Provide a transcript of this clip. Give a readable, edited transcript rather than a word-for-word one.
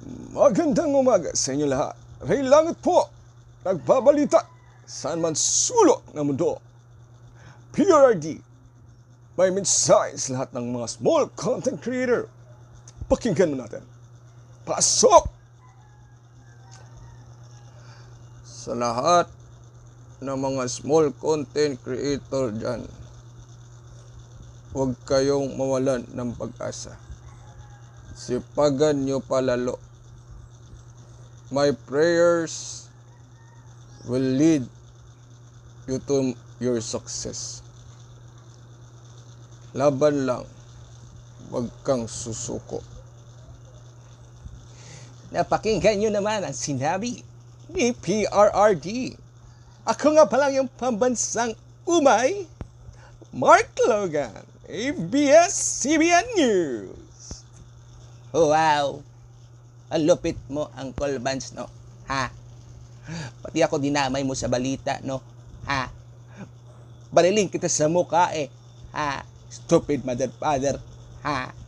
Magandang umaga sa inyo lahat. Ray Langit po, nagbabalita saan man sulok ng mundo. PRD, may mensahe sa lahat ng mga small content creator. Pakinggan mo natin. Pasok! Sa lahat ng mga small content creator dyan, huwag kayong mawalan ng pag-asa. Sipagan nyo palalo. My prayers will lead you to your success. Laban lang, huwag kang susuko. Napakinggan nyo naman ang sinabi ni PRRD. Ako nga pala yung pambansang umay, Mark Logan, ABS-CBN News. Wow! Ang lupit mo, Uncle Vance, no? Ha? Pati ako dinamay mo sa balita, no? Ha? Bariling kita sa mukha, eh. Ha? Stupid mother father. Ha?